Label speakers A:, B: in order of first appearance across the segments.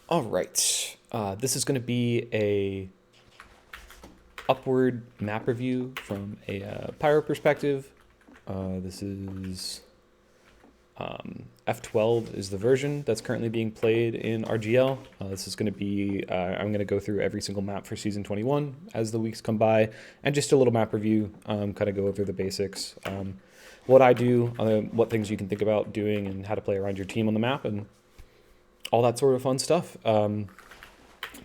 A: All right. This is going to be a upward map review from a Pyro perspective. This is F12 is the version that's currently being played in RGL. This is going to be, I'm going to go through every single map for Season 21 as the weeks come by, and just a little map review, kind of go over the basics, what I do, what things you can think about doing, and how to play around your team on the map, and all that sort of fun stuff.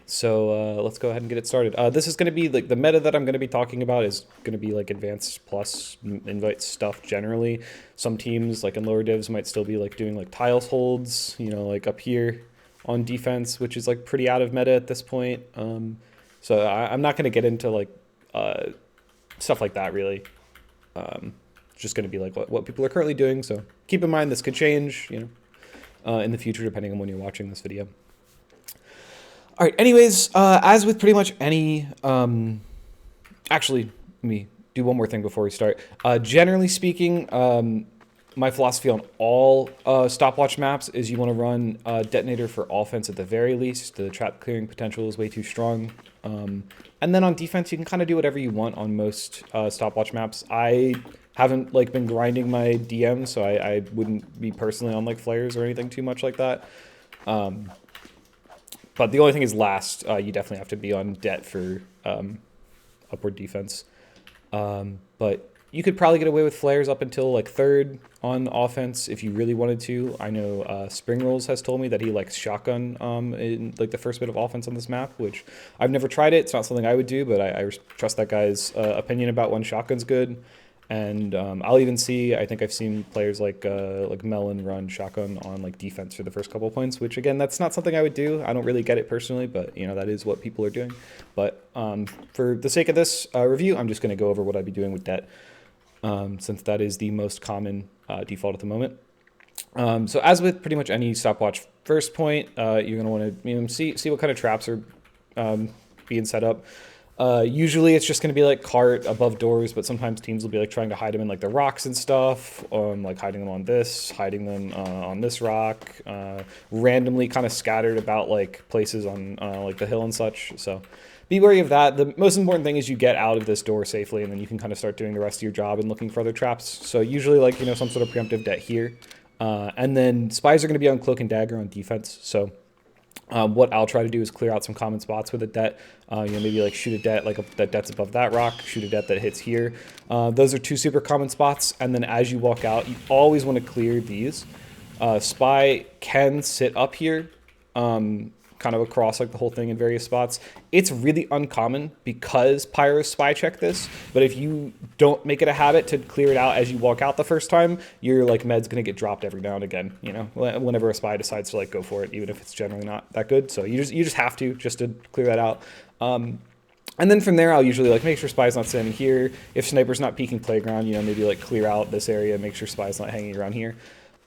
A: So let's go ahead and get it started. This is going to be like the meta that I'm going to be talking about is going to be like advanced plus invite stuff generally. Some teams like in lower divs might still be like doing like tiles holds, you know, like up here on defense, which is like pretty out of meta at this point. So I'm not going to get into like stuff like that really. It's just going to be like what people are currently doing. So keep in mind this could change, you know, in the future depending on when you're watching this video. All right, anyways, as with pretty much any, actually, let me do one more thing before we start. Generally speaking, my philosophy on all stopwatch maps is you want to run Detonator for offense at the very least. The trap clearing potential is way too strong. And then on defense, you can kind of do whatever you want on most stopwatch maps. I haven't like been grinding my DM, so I wouldn't be personally on like flares or anything too much like that. But the only thing is last, you definitely have to be on det for upward defense. But you could probably get away with flares up until like third on offense if you really wanted to. I know Spring Rolls has told me that he likes shotgun in like the first bit of offense on this map, which I've never tried it. It's not something I would do, but I trust that guy's opinion about when shotgun's good. And I'll even see, I think I've seen players like Melon run shotgun on like defense for the first couple of points, which again, that's not something I would do. I don't really get it personally, but you know, that is what people are doing. But for the sake of this review, I'm just going to go over what I'd be doing with det, since that is the most common default at the moment. So as with pretty much any stopwatch first point, you're going to want to see what kind of traps are being set up. Usually it's just going to be like cart above doors, but sometimes teams will be like trying to hide them in like the rocks and stuff, like hiding them on this, hiding them on this rock, randomly kind of scattered about like places on like the hill and such. So be wary of that. The most important thing is you get out of this door safely, and then you can kind of start doing the rest of your job and looking for other traps. So usually like, you know, some sort of preemptive det here. And then spies are going to be on cloak and dagger on defense. So what I'll try to do is clear out some common spots with a det. You know, maybe like shoot a det like that det's above that rock, shoot a det that hits here. Those are two super common spots. And then as you walk out, you always want to clear these. Spy can sit up here, kind of across like the whole thing in various spots. It's really uncommon because Pyros spy check this, but if you don't make it a habit to clear it out as you walk out the first time, your like med's gonna get dropped every now and again, you know, whenever a spy decides to like go for it, even if it's generally not that good. So you just have to clear that out. And then from there, I'll usually like make sure spy's not standing here. If sniper's not peeking playground, you know, maybe like clear out this area, make sure spy's not hanging around here.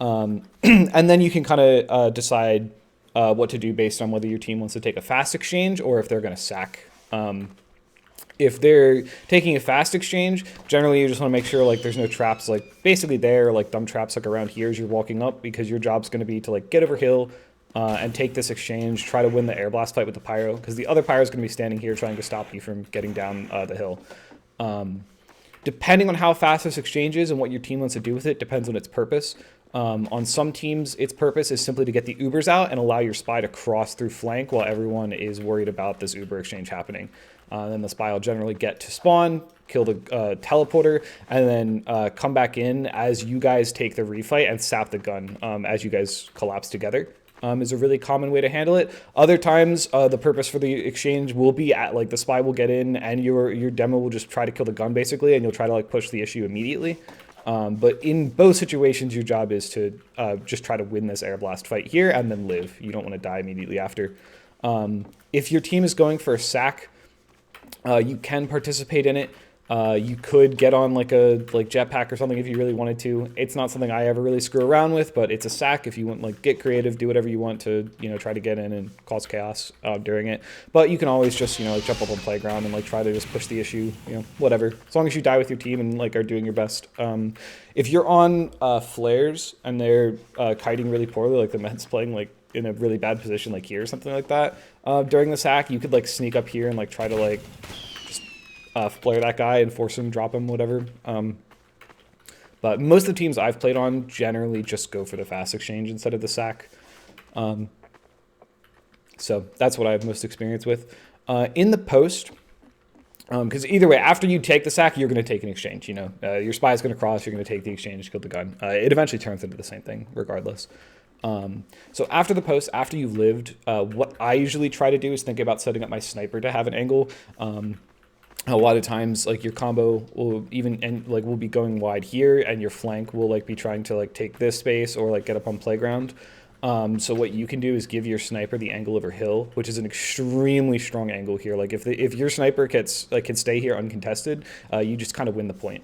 A: And then you can kind of decide what to do based on whether your team wants to take a fast exchange or if they're going to sack. If they're taking a fast exchange, generally you just want to make sure like there's no traps like basically there, like dumb traps like around here as you're walking up, because your job's going to be to like get over hill and take this exchange, try to win the air blast fight with the pyro, because the other pyro is going to be standing here trying to stop you from getting down the hill. Depending on how fast this exchange is and what your team wants to do with it depends on its purpose. On some teams, its purpose is simply to get the Ubers out and allow your spy to cross through flank while everyone is worried about this Uber exchange happening. Then the spy will generally get to spawn, kill the teleporter, and then come back in as you guys take the refight and sap the gun as you guys collapse together. Is a really common way to handle it. Other times, the purpose for the exchange will be at like the spy will get in and your demo will just try to kill the gun basically, and you'll try to like push the issue immediately. But in both situations, your job is to just try to win this air blast fight here and then live. You don't want to die immediately after. If your team is going for a sack, you can participate in it. You could get on like a jetpack or something if you really wanted to. It's not something I ever really screw around with, but it's a sack. If you want, like, get creative, do whatever you want to, try to get in and cause chaos during it. But you can always just, like, jump up on playground and like try to just push the issue, whatever. As long as you die with your team and like are doing your best. If you're on flares and they're kiting really poorly, like the Mets playing like in a really bad position, like here or something like that, during the sack, you could like sneak up here and like try to like flare that guy and force him, drop him, whatever. But most of the teams I've played on generally just go for the fast exchange instead of the sack. So that's what I have most experience with. In the post, because either way, after you take the sack, you're going to take an exchange. Your spy is going to cross, you're going to take the exchange, kill the gun. It eventually turns into the same thing regardless. So after the post, after you've lived, what I usually try to do is think about setting up my sniper to have an angle. A lot of times, like, your combo will will be going wide here, and your flank will like be trying to like take this space or like get up on playground. So what you can do is give your sniper the angle over hill, which is an extremely strong angle here. Like if your sniper can stay here uncontested, you just kind of win the point.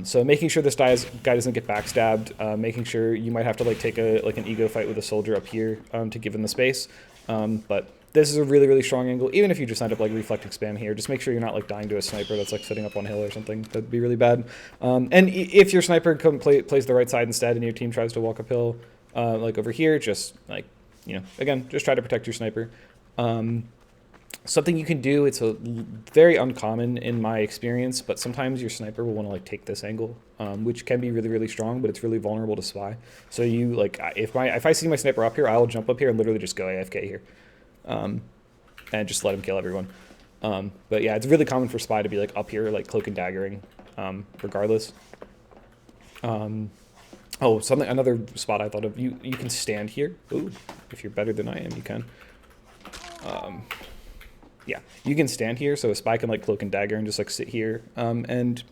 A: So making sure this guy doesn't get backstabbed, making sure you might have to like take an ego fight with a soldier up here to give him the space, but this is a really, really strong angle. Even if you just end up like reflecting spam here, just make sure you're not like dying to a sniper that's like sitting up on hill or something. That'd be really bad. And if your sniper plays the right side instead and your team tries to walk uphill, like over here, just like, again, just try to protect your sniper. Something you can do, it's very uncommon in my experience, but sometimes your sniper will want to like take this angle, which can be really, really strong, but it's really vulnerable to spy. So you like, if I see my sniper up here, I'll jump up here and literally just go AFK here. And just let him kill everyone. But yeah, it's really common for spy to be like up here, like cloak and daggering, regardless. Another spot I thought of, you can stand here. Ooh, if you're better than I am, you can. Yeah, you can stand here, so a spy can like cloak and dagger and just like sit here, and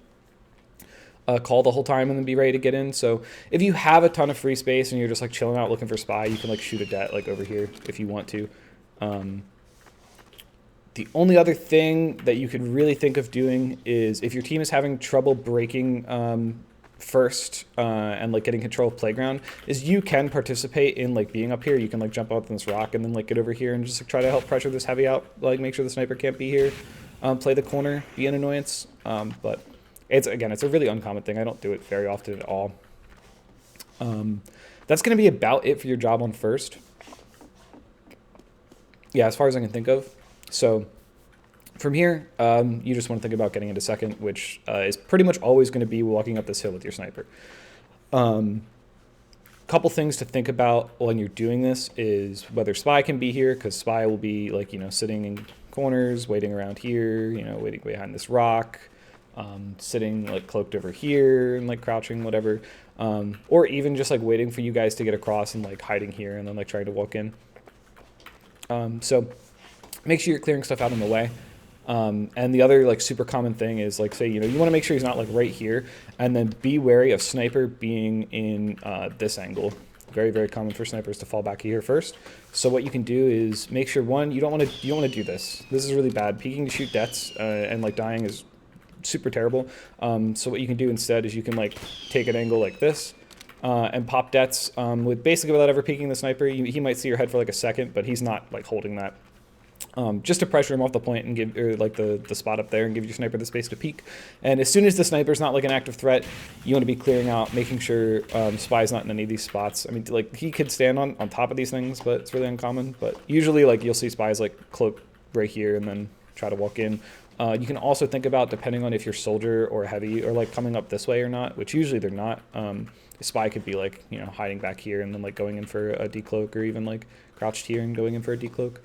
A: call the whole time and then be ready to get in. So if you have a ton of free space and you're just like chilling out looking for spy, you can like shoot a det like over here if you want to. The only other thing that you could really think of doing is if your team is having trouble breaking first and like getting control of playground, is you can participate in like being up here. You can like jump up on this rock and then like get over here and just like, try to help pressure this heavy out, like make sure the sniper can't be here, play the corner, be an annoyance. But it's a really uncommon thing. I don't do it very often at all. That's going to be about it for your job on first. Yeah, as far as I can think of. So from here, you just want to think about getting into second, which is pretty much always going to be walking up this hill with your sniper. Couple things to think about when you're doing this is whether spy can be here, because spy will be like, sitting in corners, waiting around here, waiting behind this rock, sitting like cloaked over here and like crouching, whatever. Or even just like waiting for you guys to get across and like hiding here and then like trying to walk in. So make sure you're clearing stuff out on the way. And the other like super common thing is like, say, you want to make sure he's not like right here, and then be wary of sniper being in this angle. Very, very common for snipers to fall back here first. So what you can do is make sure, one, you don't want to do this. This is really bad. Peeking to shoot dets and like dying is super terrible. So what you can do instead is you can like take an angle like this. And pop dets with basically without ever peeking the sniper. He might see your head for like a second, but he's not like holding that. Just to pressure him off the point and give the spot up there and give your sniper the space to peek. And as soon as the sniper's not like an active threat, you want to be clearing out, making sure spy's not in any of these spots. I mean, like he could stand on top of these things, but it's really uncommon. But usually like you'll see spies like cloak right here and then try to walk in. You can also think about, depending on if you're soldier or heavy or like coming up this way or not, which usually they're not. A spy could be like, hiding back here and then like going in for a decloak, or even like crouched here and going in for a decloak.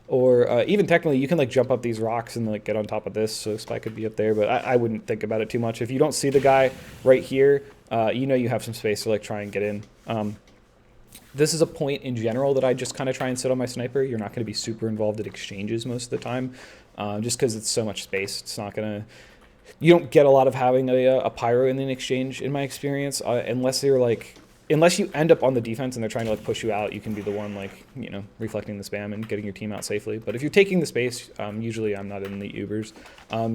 A: Or even technically you can like jump up these rocks and like get on top of this, so spy could be up there, but I wouldn't think about it too much. If you don't see the guy right here, you have some space to like try and get in. This is a point in general that I just kind of try and sit on my sniper. You're not going to be super involved in exchanges most of the time, just because it's so much space. It's not going to... You don't get a lot of having a pyro in an exchange, in my experience, unless you're like unless you end up on the defense and they're trying to like push you out, you can be the one like, you know, reflecting the spam and getting your team out safely. But if you're taking the space, usually I'm not in the Ubers.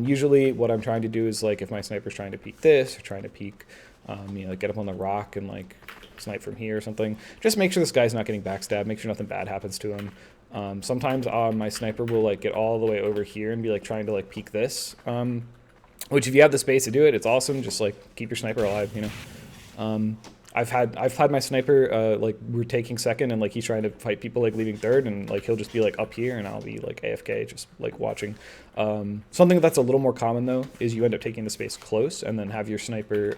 A: Usually what I'm trying to do is like if my sniper's trying to peek this or trying to peek, you know, like get up on the rock and like snipe from here or something, just make sure this guy's not getting backstabbed, make sure nothing bad happens to him. Sometimes my sniper will like get all the way over here and be like trying to like peek this, which if you have the space to do it, it's awesome. Just like keep your sniper alive, you know. I've had my sniper like we're taking second and like he's trying to fight people like leaving third, and like he'll just be like up here and I'll be like AFK just like watching. Something that's a little more common though is you end up taking the space close and then have your sniper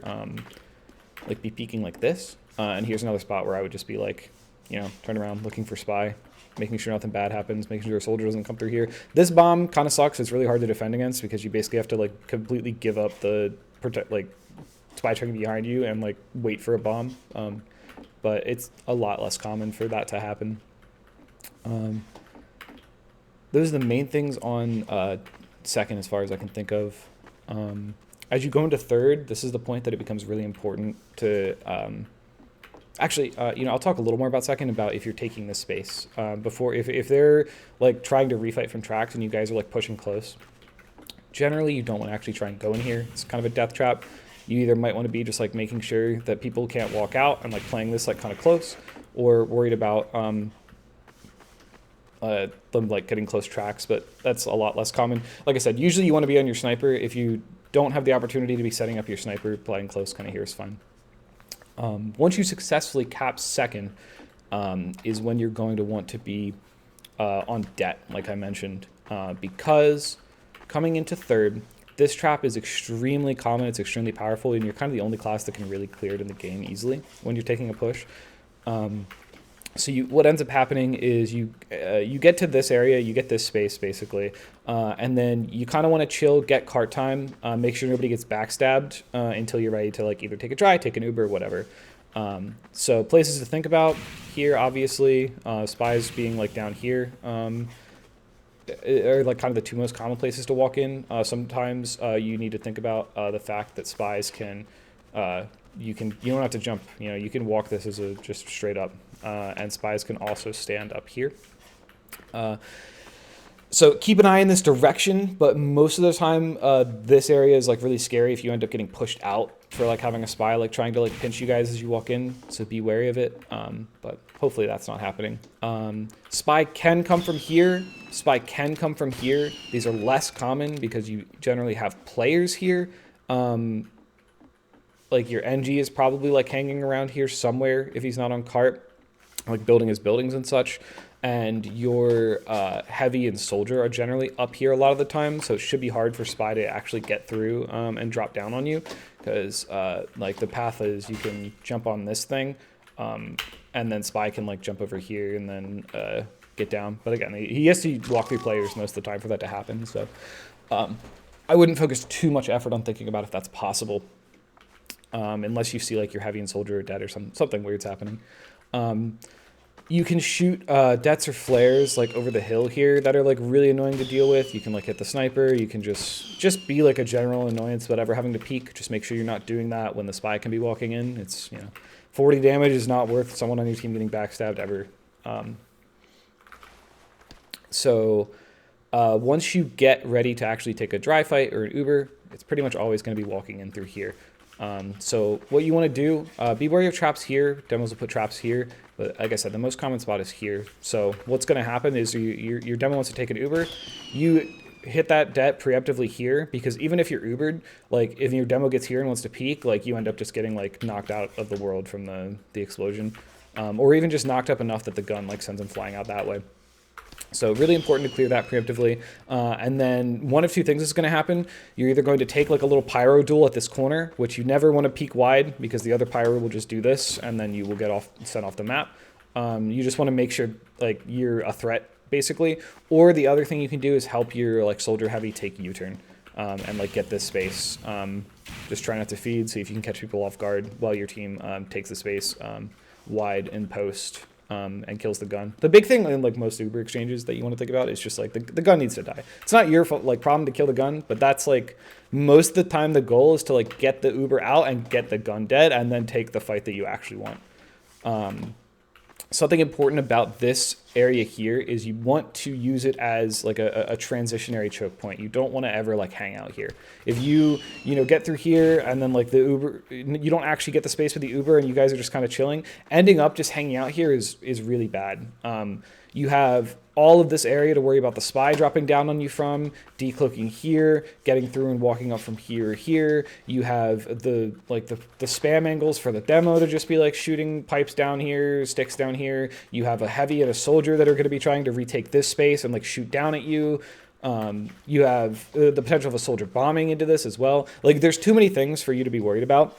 A: like be peeking like this. And here's another spot where I would just be like, you know, turn around looking for spy, making sure nothing bad happens, making sure a soldier doesn't come through here. This bomb kind of sucks. It's really hard to defend against because you basically have to like completely give up the spy checking behind you and like wait for a bomb. But it's a lot less common for that to happen. Those are the main things on second as far as I can think of. As you go into third, this is the point that it becomes really important to actually, you know, I'll talk a little more about second about if you're taking this space. Before, if they're like trying to refight from tracks and you guys are like pushing close, generally you don't want to actually try and go in here. It's kind of a death trap. You either might want to be just like making sure that people can't walk out and like playing this like kind of close, or worried about them like getting close tracks, but that's a lot less common. Like I said, usually you want to be on your sniper. If you don't have the opportunity to be setting up your sniper, playing close kind of here is fine. Once you successfully cap second is when you're going to want to be on debt, like I mentioned, because coming into third, this trap is extremely common, it's extremely powerful, and you're kind of the only class that can really clear it in the game easily when you're taking a push. So what ends up happening is you get to this area, you get this space basically, and then you kind of want to chill, get cart time, make sure nobody gets backstabbed until you're ready to like either take a dry, take an Uber, whatever. So places to think about here, obviously, spies being like down here, are like kind of the two most common places to walk in. Sometimes you need to think about the fact that spies can, you don't have to jump, you know, you can walk this as a just straight up, and spies can also stand up here. So keep an eye in this direction, but most of the time this area is like really scary if you end up getting pushed out for like having a spy like trying to like pinch you guys as you walk in, so be wary of it, but hopefully that's not happening. Spy can come from here, spy can come from here. These are less common because you generally have players here. Like your NG is probably like hanging around here somewhere if he's not on cart, like building his buildings and such. And your heavy and soldier are generally up here a lot of the time, so it should be hard for spy to actually get through and drop down on you, because like the path is you can jump on this thing, and then spy can like jump over here and then get down. But again, he has to walk through players most of the time for that to happen, so I wouldn't focus too much effort on thinking about if that's possible, unless you see like your heavy and soldier are dead or something weird's happening. You can shoot dets or flares like over the hill here that are like really annoying to deal with. You can like hit the sniper. You can just be like a general annoyance, whatever, having to peek. Just make sure you're not doing that when the spy can be walking in. It's, you know, 40 damage is not worth someone on your team getting backstabbed ever. So once you get ready to actually take a dry fight or an Uber, it's pretty much always going to be walking in through here. So what you want to do, be wary of traps here. Demos will put traps here, but like I said, the most common spot is here. So what's going to happen is your demo wants to take an Uber. You hit that det preemptively here, because even if you're Ubered, like if your demo gets here and wants to peek, like you end up just getting like knocked out of the world from the explosion, or even just knocked up enough that the gun like sends them flying out that way. So really important to clear that preemptively. And then one of two things is going to happen. You're either going to take like a little pyro duel at this corner, which you never want to peek wide because the other pyro will just do this and then you will get sent off the map. You just want to make sure like you're a threat basically. Or the other thing you can do is help your like soldier heavy take U-turn and like get this space. Just try not to feed, see if you can catch people off guard while your team takes the space wide in post. And kills the gun. The big thing in like most Uber exchanges that you want to think about is just like the gun needs to die. It's not your fault, like problem to kill the gun, but that's like most of the time the goal is to like get the Uber out and get the gun dead and then take the fight that you actually want. Something important about this area here is you want to use it as like a transitionary choke point. You don't want to ever like hang out here. If you get through here and then like the Uber, you don't actually get the space for the Uber and you guys are just kind of chilling, ending up just hanging out here is really bad. You have all of this area to worry about the spy dropping down on you from, decloaking here, getting through and walking up from here. You have the spam angles for the demo to just be like shooting pipes down here, sticks down here. You have a heavy and a soldier that are going to be trying to retake this space and like shoot down at you. You have the potential of a soldier bombing into this as well. Like there's too many things for you to be worried about.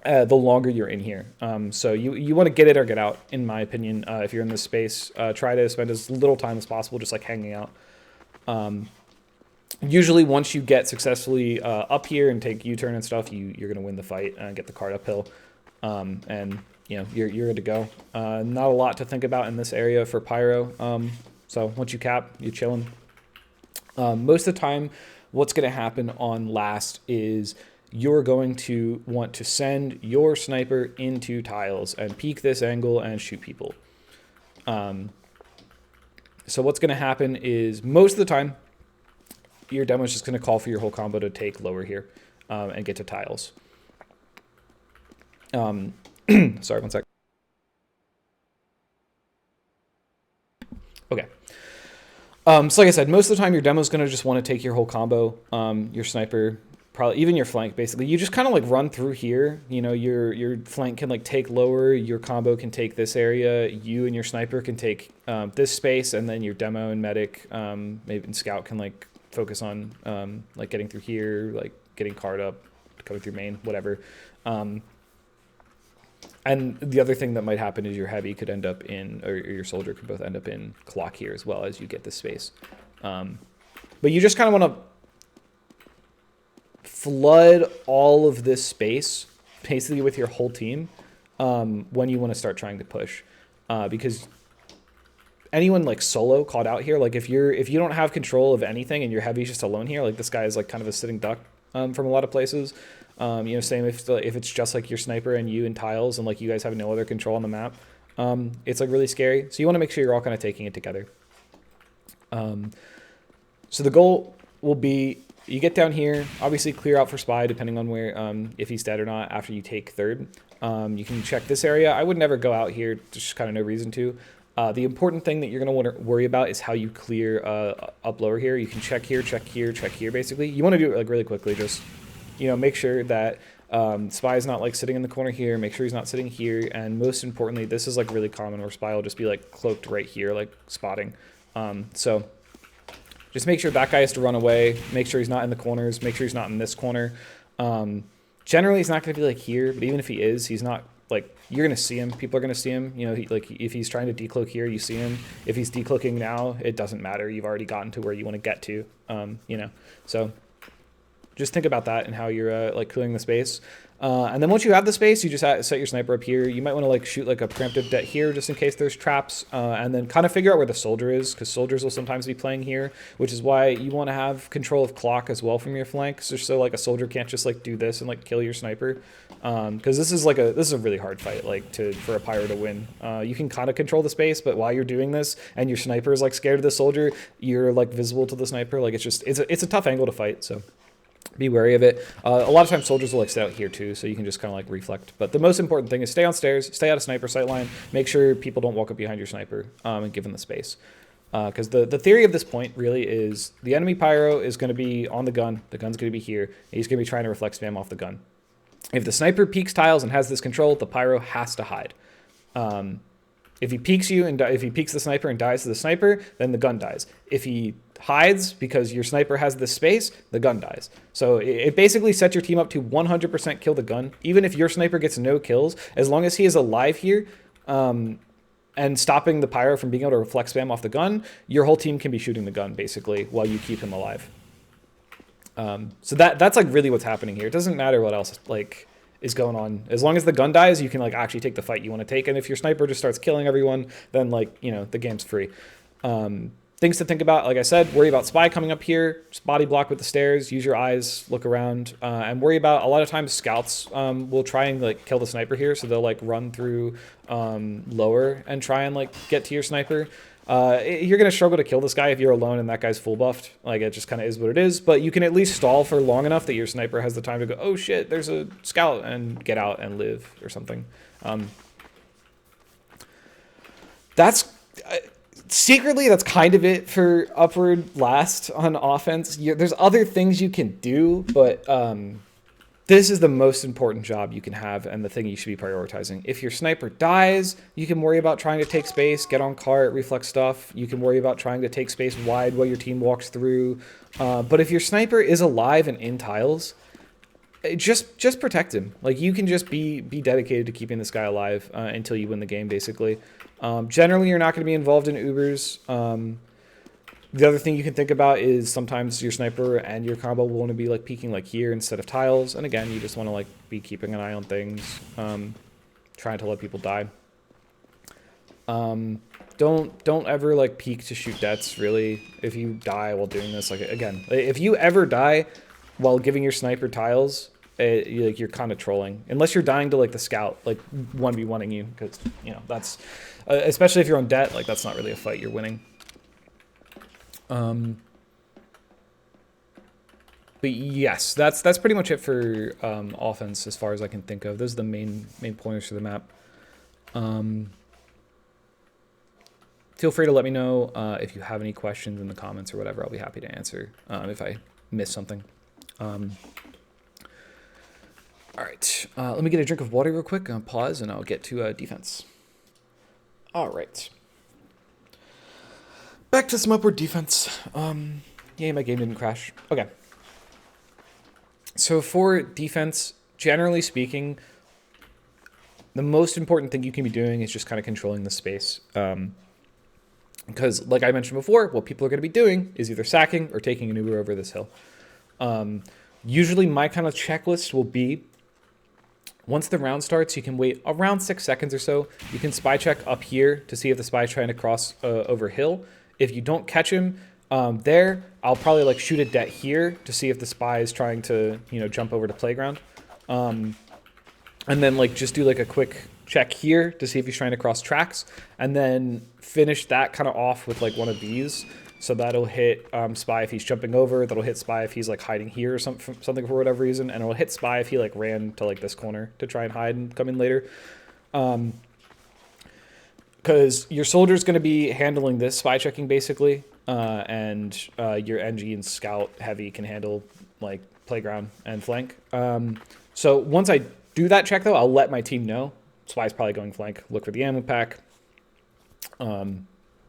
A: The longer you're in here. So you want to get it or get out, in my opinion. If you're in this space, try to spend as little time as possible just like hanging out. Usually once you get successfully up here and take U-turn and stuff, you're going to win the fight and get the card uphill. And you're good to go. Not a lot to think about in this area for Pyro. So once you cap, you're chilling. Most of the time, what's going to happen on last is you're going to want to send your sniper into tiles and peek this angle and shoot people. So what's going to happen is most of the time, your demo is just going to call for your whole combo to take lower here and get to tiles. Sorry, 1 sec. Okay. So like I said, most of the time your demo is going to just want to take your whole combo, your sniper, probably even your flank. Basically you just kind of like run through here, your flank can like take lower, your combo can take this area, you and your sniper can take this space, and then your demo and medic, maybe and scout can like focus on like getting through here, like getting card up, coming through main, whatever. And the other thing that might happen is your heavy could end up in, or your soldier could both end up in clock here as well as you get this space. But you just kind of want to flood all of this space basically with your whole team when you want to start trying to push, because anyone like solo caught out here, like if you don't have control of anything and your heavy's just alone here, like this guy is like kind of a sitting duck from a lot of places. Same if it's just like your sniper and you and tiles and like you guys have no other control on the map, it's like really scary. So you want to make sure you're all kind of taking it together. So the goal will be, you get down here, obviously clear out for spy depending on where, if he's dead or not after you take third. You can check this area. I would never go out here, just kind of no reason to. The important thing that you're going to want to worry about is how you clear up lower here. You can check here, check here, check here basically. You want to do it like really quickly, just make sure that spy is not like sitting in the corner here, make sure he's not sitting here, and most importantly, this is like really common where spy will just be like cloaked right here, like spotting. So just make sure that guy has to run away, make sure he's not in the corners, make sure he's not in this corner. Generally he's not going to be like here, but even if he is, he's not like, you're going to see him, people are going to see him, like if he's trying to decloak here, you see him. If he's decloaking now, it doesn't matter, you've already gotten to where you want to get to, so just think about that and how you're like clearing the space. And then once you have the space, you just set your sniper up here. You might want to like shoot like a preemptive det here just in case there's traps, and then kind of figure out where the soldier is, because soldiers will sometimes be playing here, which is why you want to have control of clock as well from your flanks, just so like a soldier can't just like do this and like kill your sniper, because this is a really hard fight, like for a pyro to win. You can kind of control the space, but while you're doing this and your sniper is like scared of the soldier, you're like visible to the sniper. Like it's a tough angle to fight, so be wary of it. A lot of times soldiers will like sit out here too, so you can just kind of like reflect. But the most important thing is stay on stairs, stay out of sniper sight line, make sure people don't walk up behind your sniper, and give them the space. Because the theory of this point really is the enemy pyro is going to be on the gun's going to be here, and he's going to be trying to reflect spam off the gun. If the sniper peeks tiles and has this control, the pyro has to hide. If he peeks you and if he peeks the sniper and dies to the sniper, then the gun dies. If he hides because your sniper has this space, the gun dies. So it basically sets your team up to 100% kill the gun. Even if your sniper gets no kills, as long as he is alive here and stopping the pyro from being able to reflect spam off the gun, your whole team can be shooting the gun basically while you keep him alive. So that's like really what's happening here. It doesn't matter what else like is going on. As long as the gun dies, you can like actually take the fight you want to take. And if your sniper just starts killing everyone, then like, the game's free. Things to think about, like I said, worry about spy coming up here, just body block with the stairs, use your eyes, look around, and worry about, a lot of times scouts will try and like kill the sniper here, so they'll like run through lower and try and like get to your sniper. You're going to struggle to kill this guy if you're alone and that guy's full buffed. Like, it just kind of is what it is, but you can at least stall for long enough that your sniper has the time to go, oh shit, there's a scout, and get out and live or something. Secretly, that's kind of it for Upward last on offense. There's other things you can do, but this is the most important job you can have and the thing you should be prioritizing. If your sniper dies, you can worry about trying to take space, get on cart, reflex stuff. You can worry about trying to take space wide while your team walks through. But if your sniper is alive and in tiles, just protect him. Like, you can just be dedicated to keeping this guy alive until you win the game, basically. Generally, you're not going to be involved in Ubers. The other thing you can think about is sometimes your sniper and your combo will want to be like peeking like here instead of tiles. And again, you just want to like be keeping an eye on things, trying to let people die. Don't ever like peek to shoot deaths, really. If you die while doing this, like, again, if you ever die while giving your sniper tiles, you're kind of trolling, unless you're dying to like the scout, like 1v1ing you, because you know that's especially if you're on debt, like that's not really a fight you're winning. But yes, that's pretty much it for offense as far as I can think of. Those are the main pointers for the map. Feel free to let me know if you have any questions in the comments or whatever. I'll be happy to answer if I miss something. All right, let me get a drink of water real quick. Pause, and I'll get to defense. All right. Back to some upward defense. Yay, my game didn't crash. Okay. So for defense, generally speaking, the most important thing you can be doing is just kind of controlling the space. Because like I mentioned before, what people are going to be doing is either sacking or taking an Uber over this hill. Usually my kind of checklist will be, once the round starts, you can wait around 6 seconds or so. You can spy check up here to see if the spy is trying to cross over hill. If you don't catch him there, I'll probably like shoot a det here to see if the spy is trying to, you know, jump over to playground. And then like just do like a quick check here to see if he's trying to cross tracks, and then finish that kind of off with like one of these. So that'll hit spy if he's jumping over. That'll hit spy if he's like hiding here or something for whatever reason. And it'll hit spy if he like ran to like this corner to try and hide and come in later. Because your soldier's going to be handling this spy checking basically. And your NG and scout heavy can handle like playground and flank. So once I do that check though, I'll let my team know. Spy's probably going flank. Look for the ammo pack.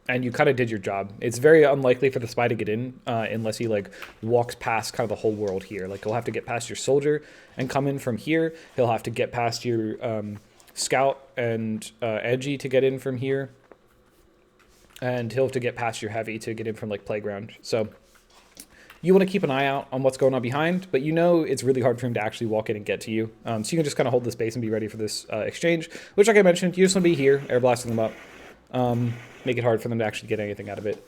A: And you kind of did your job. It's very unlikely for the spy to get in unless he like walks past kind of the whole world here. Like he'll have to get past your soldier and come in from here. He'll have to get past your scout and edgy to get in from here. And he'll have to get past your heavy to get in from like playground. So you want to keep an eye out on what's going on behind, but you know it's really hard for him to actually walk in and get to you. So you can just kind of hold this base and be ready for this exchange, which like I mentioned, you just want to be here, air blasting them up. Make it hard for them to actually get anything out of it.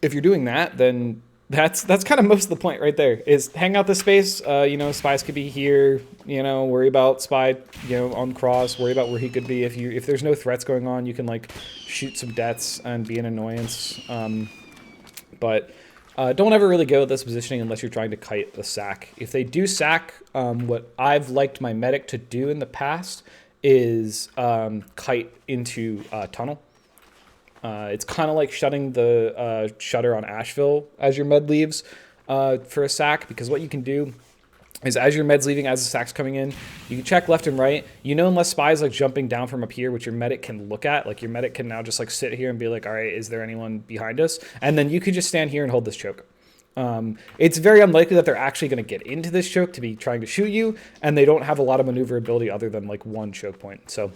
A: If you're doing that, then that's kind of most of the point right there, is hang out the space. You know, spies could be here, you know, worry about spy, you know, on cross, worry about where he could be. If there's no threats going on, you can like shoot some debts and be an annoyance. But don't ever really go with this positioning unless you're trying to kite the sack. If they do sack, what I've liked my medic to do in the past is kite into tunnel. It's kind of like shutting the shutter on Asheville as your med leaves for a sack, because what you can do is as your med's leaving, as the sack's coming in, you can check left and right. You know, unless spy's like jumping down from up here, which your medic can look at, like your medic can now just like sit here and be like, all right, is there anyone behind us? And then you could just stand here and hold this choke. It's very unlikely that they're actually going to get into this choke to be trying to shoot you, and they don't have a lot of maneuverability other than like one choke point. So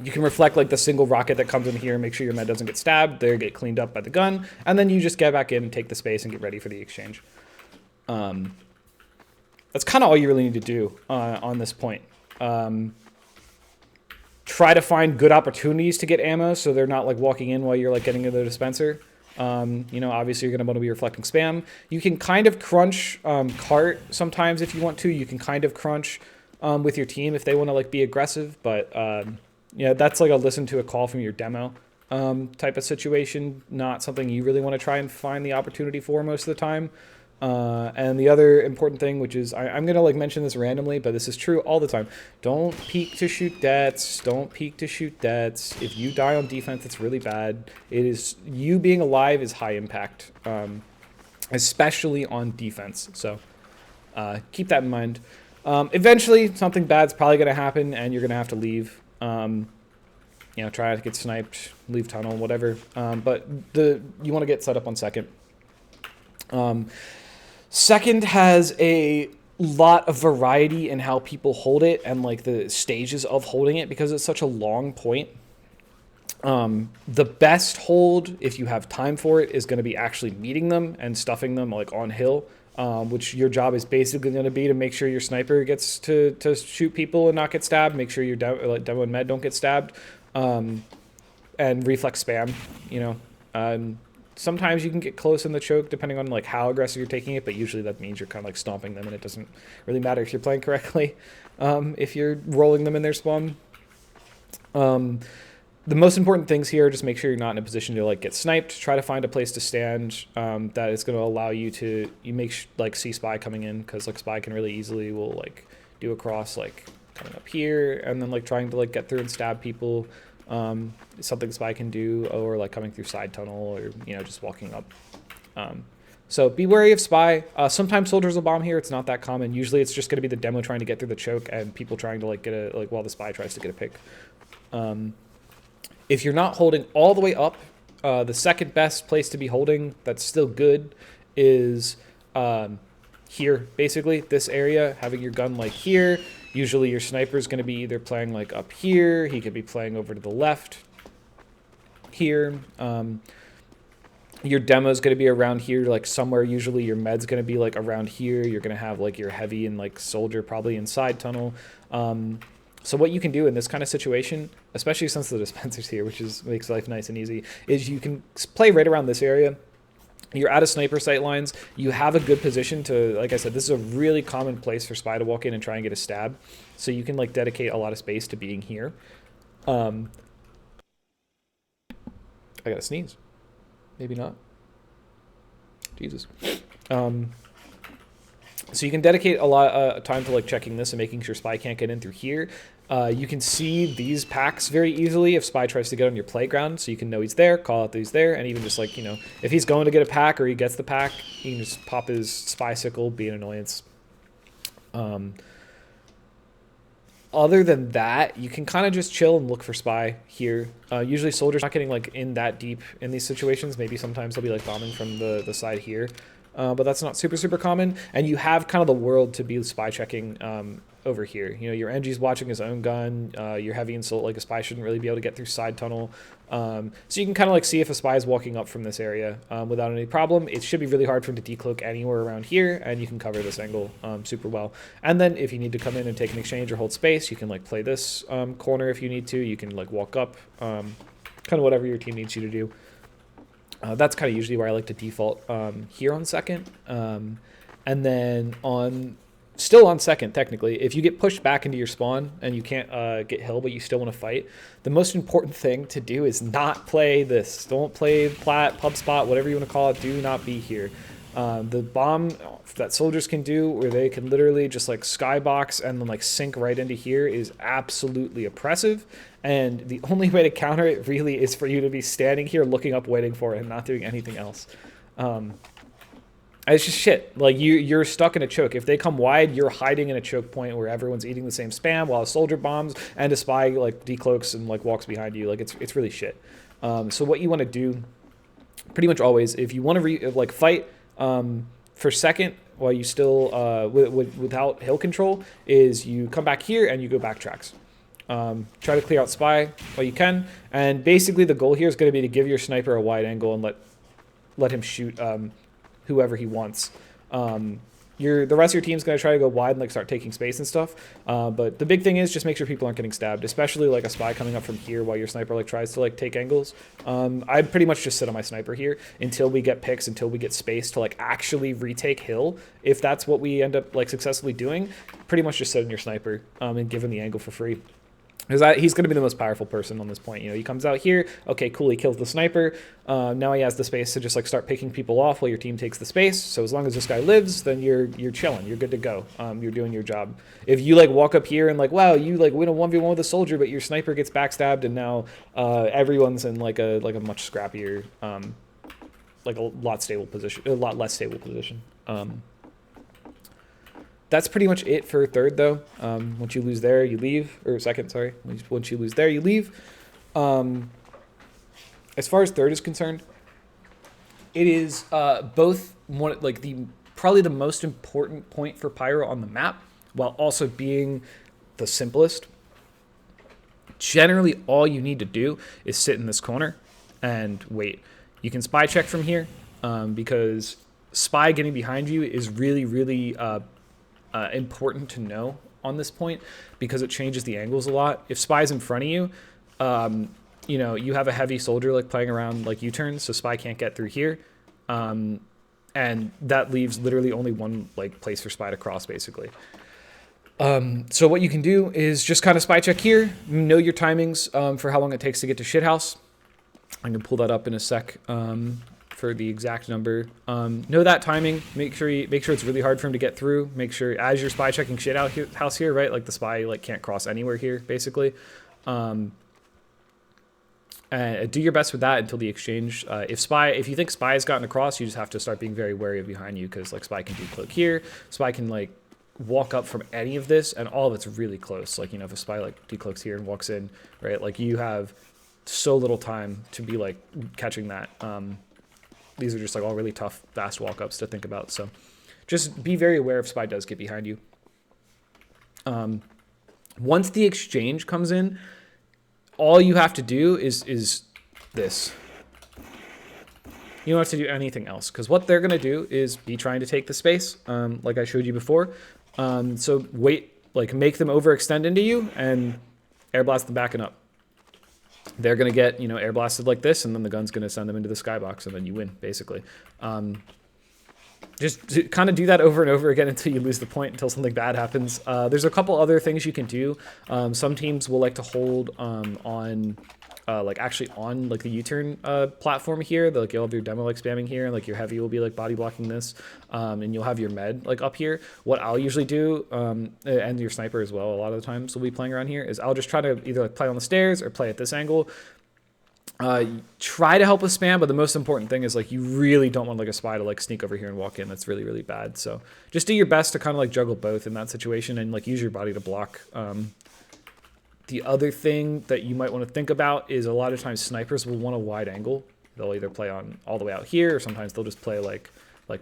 A: you can reflect like the single rocket that comes in here and make sure your med doesn't get stabbed. They get cleaned up by the gun, and then you just get back in and take the space and get ready for the exchange. That's kind of all you really need to do on this point. try to find good opportunities to get ammo so they're not like walking in while you're like getting into the dispenser. You know, obviously you're going to want to be reflecting spam. You can kind of crunch cart sometimes if you want to. You can kind of crunch with your team if they want to like be aggressive. But yeah, that's like a listen to a call from your demo type of situation. Not something you really want to try and find the opportunity for most of the time. And the other important thing, which is I'm going to like mention this randomly, but this is true all the time. Don't peek to shoot debts. Don't peek to shoot debts. If you die on defense, it's really bad. It is, you being alive is high impact, especially on defense. So keep that in mind. Eventually something bad's probably going to happen and you're going to have to leave. You know, try to get sniped, leave tunnel, whatever. But you want to get set up on second. Second has a lot of variety in how people hold it and like the stages of holding it because it's such a long point. The best hold, if you have time for it, is going to be actually meeting them and stuffing them like on hill, which your job is basically going to be to make sure your sniper gets to shoot people and not get stabbed, make sure your demo and med don't get stabbed, and reflex spam, you know. Sometimes you can get close in the choke depending on like how aggressive you're taking it, but usually that means you're kind of like stomping them and it doesn't really matter if you're playing correctly if you're rolling them in their spawn. The most important things here are just make sure you're not in a position to like get sniped. Try to find a place to stand that is going to allow you to like see spy coming in, because like spy can really easily will like do a cross like coming up here and then like trying to like get through and stab people. Something spy can do, or like coming through side tunnel, or you know just walking up. So be wary of spy. Sometimes soldiers will bomb here. It's not that common. Usually it's just going to be the demo trying to get through the choke and people trying to like get a like while the spy tries to get a pick. If you're not holding all the way up, the second best place to be holding that's still good is here, basically this area, having your gun like here. Usually your sniper is going to be either playing like up here, he could be playing over to the left here. Your demo is going to be around here, like somewhere. Usually your med's going to be like around here. You're going to have like your heavy and like soldier probably inside tunnel. So what you can do in this kind of situation, especially since the dispenser's here, which makes life nice and easy, is you can play right around this area. You're out of sniper sight lines. You have a good position to, like I said, this is a really common place for spy to walk in and try and get a stab. So you can like dedicate a lot of space to being here. I gotta sneeze. Maybe not. Jesus. So you can dedicate a lot of time to like checking this and making sure spy can't get in through here. You can see these packs very easily if spy tries to get on your playground, so you can know he's there, call out that he's there, and even just like, you know, if he's going to get a pack or he gets the pack, you can just pop his spy sickle, be an annoyance. Other than that, you can kind of just chill and look for spy here. Usually soldiers not getting like in that deep in these situations. Maybe sometimes they'll be like bombing from the side here. But that's not super common. And you have kind of the world to be spy checking over here. You know, your NG's watching his own gun. Your heavy insult, like a spy shouldn't really be able to get through side tunnel. So you can kind of like see if a spy is walking up from this area without any problem. It should be really hard for him to decloak anywhere around here, and you can cover this angle super well. And then if you need to come in and take an exchange or hold space, you can like play this corner if you need to. You can like walk up, kind of whatever your team needs you to do. That's kind of usually where I like to default here on second. And then still on second, technically, if you get pushed back into your spawn and you can't get hill, but you still want to fight, the most important thing to do is not play this. Don't play plat, pub spot, whatever you want to call it. Do not be here. The bomb that soldiers can do where they can literally just like skybox and then like sink right into here is absolutely oppressive. And the only way to counter it really is for you to be standing here looking up, waiting for it, and not doing anything else. It's just shit. Like you're stuck in a choke. If they come wide, you're hiding in a choke point where everyone's eating the same spam while a soldier bombs and a spy like decloaks and like walks behind you. Like it's really shit. So what you want to do pretty much always, if you want to fight for second while you still without hill control, is you come back here and you go backtracks. Try to clear out spy while you can, and basically the goal here is going to be to give your sniper a wide angle and let him shoot whoever he wants. the rest of your team's going to try to go wide and like start taking space and stuff. But the big thing is just make sure people aren't getting stabbed, especially like a spy coming up from here while your sniper like tries to like take angles. I'd pretty much just sit on my sniper here until we get picks, until we get space to like actually retake hill. If that's what we end up like successfully doing, pretty much just sit on your sniper and give him the angle for free. Because he's going to be the most powerful person on this point. You know, he comes out here. Okay, cool. He kills the sniper. Now he has the space to just like start picking people off while your team takes the space. So as long as this guy lives, then you're chilling. You're good to go. You're doing your job. If you like walk up here and like, wow, you like win a 1v1 with a soldier, but your sniper gets backstabbed, and now everyone's in like a much scrappier, like a lot less stable position. That's pretty much it for third, though. Once you lose there, you leave. Or second, sorry. Once you lose there, you leave. As far as third is concerned, it is both one like probably the most important point for Pyro on the map, while also being the simplest. Generally, all you need to do is sit in this corner and wait. You can spy check from here because spy getting behind you is really, really important to know on this point, because it changes the angles a lot. If spy's in front of you, you know, you have a heavy soldier like playing around like U-turns, so spy can't get through here, and that leaves literally only one like place for spy to cross, basically. So what you can do is just kind of spy check here, know your timings for how long it takes to get to shithouse. I'm gonna pull that up in a sec. For the exact number. Know that timing. Make sure it's really hard for him to get through. Make sure as you're spy checking shit out house here, right? Like the spy like can't cross anywhere here, basically. And do your best with that until the exchange. If you think spy has gotten across, you just have to start being very wary of behind you, because like spy can decloak here. Spy can like walk up from any of this, and all of it's really close. Like, you know, if a spy like decloaks here and walks in, right? Like you have so little time to be like catching that. These are just like all really tough, fast walk-ups to think about. So just be very aware if spy does get behind you. Once the exchange comes in, all you have to do is this. You don't have to do anything else, because what they're going to do is be trying to take the space, like I showed you before. So wait, like make them overextend into you and air blast them backing up. They're going to get, you know, air blasted like this, and then the gun's going to send them into the skybox, and then you win, basically. Just kind of do that over and over again until you lose the point, until something bad happens. There's a couple other things you can do. Some teams will like to hold on like actually on like the U-turn platform here. Like you'll have your demo like spamming here, and like your heavy will be like body blocking this, and you'll have your med like up here. What I'll usually do, and your sniper as well, a lot of the times will be playing around here, is I'll just try to either like play on the stairs or play at this angle. Try to help with spam, but the most important thing is like you really don't want like a spy to like sneak over here and walk in. That's really, really bad. So just do your best to kind of like juggle both in that situation, and like use your body to block. The other thing that you might want to think about is a lot of times snipers will want a wide angle. They'll either play on all the way out here, or sometimes they'll just play like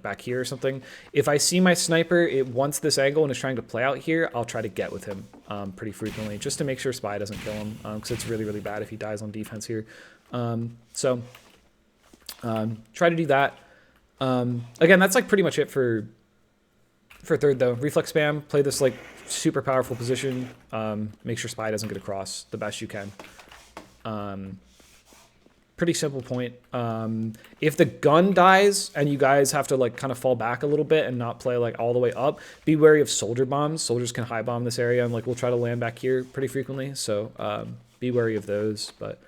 A: back here or something. If I see my sniper, it wants this angle and is trying to play out here, I'll try to get with him pretty frequently, just to make sure spy doesn't kill him, because it's really, really bad if he dies on defense here. So try to do that. Again, that's like pretty much it for third, though. Reflex spam, play this like super powerful position. Make sure spy doesn't get across the best you can. Pretty simple point. If the gun dies and you guys have to like kind of fall back a little bit and not play like all the way up, be wary of soldier bombs. Soldiers can high bomb this area, and like we'll try to land back here pretty frequently. So be wary of those. But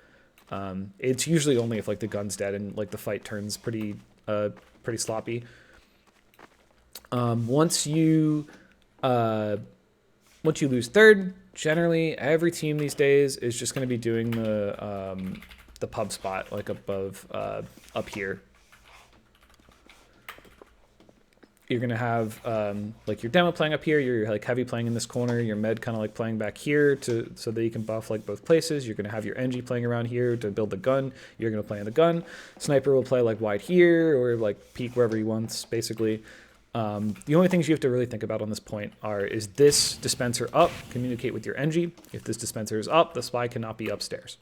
A: it's usually only if like the gun's dead and like the fight turns pretty sloppy. Once you lose third, generally every team these days is just going to be doing the pub spot like above up here. You're going to have like your demo playing up here, your like heavy playing in this corner, your med kind of like playing back here so that you can buff like both places. You're going to have your NG playing around here to build the gun. You're going to play in the gun. Sniper will play like wide here or like peek wherever he wants, basically. The only things you have to really think about on this point is this dispenser up, communicate with your NG. If this dispenser is up, the spy cannot be upstairs.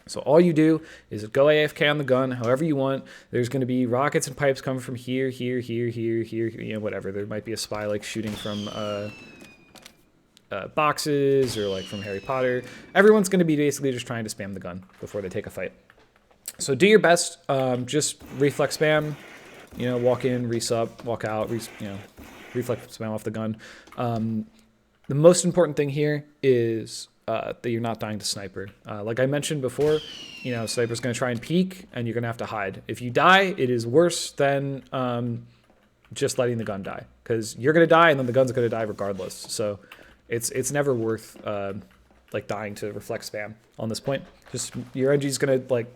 A: So all you do is go AFK on the gun, however you want. There's going to be rockets and pipes coming from here, here, here, here, here, you know, whatever. There might be a spy like shooting from boxes or like from Harry Potter. Everyone's going to be basically just trying to spam the gun before they take a fight. So do your best. Just reflex spam. You know, walk in, resub, walk out. Reflex spam off the gun. The most important thing here is that you're not dying to sniper. Like I mentioned before, you know, sniper's going to try and peek, and you're going to have to hide. If you die, it is worse than just letting the gun die, because you're going to die, and then the gun's going to die regardless. So it's never worth like dying to reflex spam on this point. Just your NG's going to like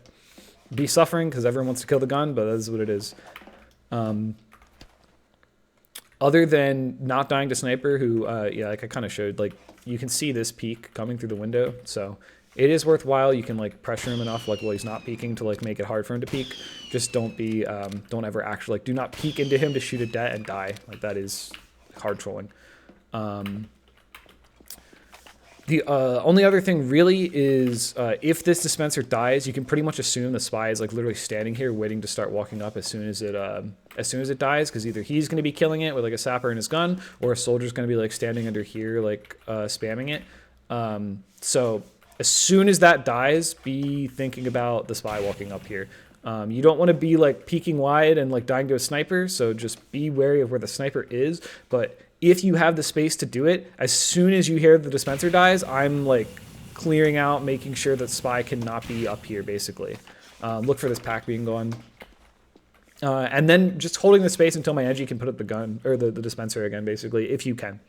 A: be suffering because everyone wants to kill the gun, but that's what it is. Other than not dying to sniper, who yeah, like I kind of showed, like you can see this peek coming through the window, so it is worthwhile. You can like pressure him enough, like while he's not peeking, to like make it hard for him to peek. Just don't ever actually do not peek into him to shoot a det and die. Like that is hard trolling. The only other thing really is if this dispenser dies, you can pretty much assume the spy is like literally standing here waiting to start walking up as soon as it dies, because either he's going to be killing it with like a sapper in his gun, or a soldier's going to be like standing under here like spamming it. So as soon as that dies, be thinking about the spy walking up here. You don't want to be like peeking wide and like dying to a sniper, so just be wary of where the sniper is. But if you have the space to do it, as soon as you hear the dispenser dies, I'm like clearing out, making sure that spy cannot be up here, basically. Look for this pack being gone. And then just holding the space until my NG can put up the gun, or the dispenser again, basically, if you can.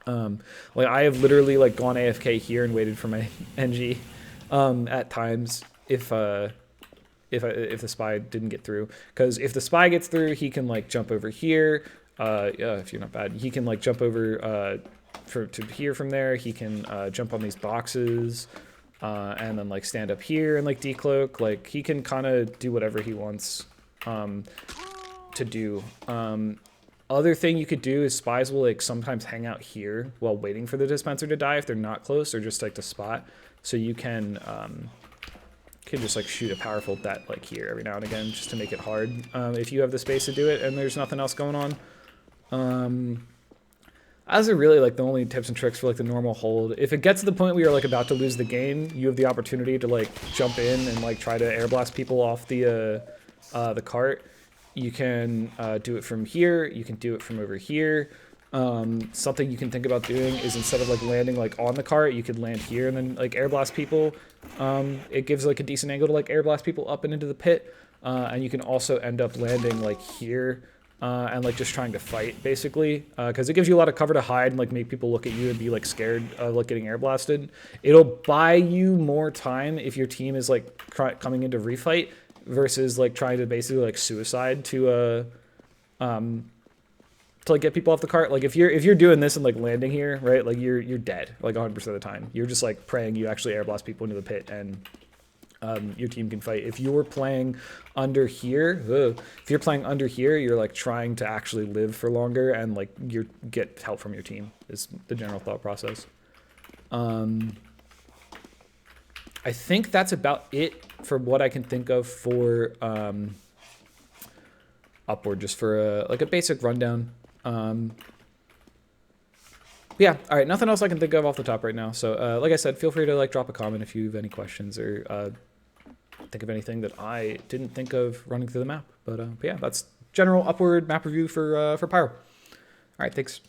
A: Like I have literally like gone AFK here and waited for my NG at times if the spy didn't get through. Because if the spy gets through, he can like jump over here. Yeah, if you're not bad, he can like jump over to here from there. He can jump on these boxes and then like stand up here and like decloak. Like he can kind of do whatever he wants to do. Other thing you could do is spies will like sometimes hang out here while waiting for the dispenser to die if they're not close, or just like to spot. So you can just like shoot a powerful det like here every now and again just to make it hard if you have the space to do it and there's nothing else going on. As are really like the only tips and tricks for like the normal hold. If it gets to the point where you're like about to lose the game, you have the opportunity to like jump in and like try to air blast people off the cart. You can do it from here. You can do it from over here. Something you can think about doing is instead of like landing like on the cart, you could land here and then like air blast people. It gives like a decent angle to like air blast people up and into the pit. And you can also end up landing like here and like just trying to fight basically, because it gives you a lot of cover to hide and like make people look at you and be like scared of like getting air blasted. It'll buy you more time if your team is like coming into refight versus like trying to basically like suicide to like get people off the cart. Like if you're doing this and like landing here, right, like you're dead like 100% of the time. You're just like praying you actually air blast people into the pit and your team can fight. If you're playing under here, you're like trying to actually live for longer and like you get help from your team is the general thought process. I think that's about it for what I can think of for Upward, just for like a basic rundown. Yeah, all right, nothing else I can think of off the top right now. So like I said, feel free to like drop a comment if you have any questions or think of anything that I didn't think of running through the map. But yeah, that's general Upward map review for Pyro. All right, thanks.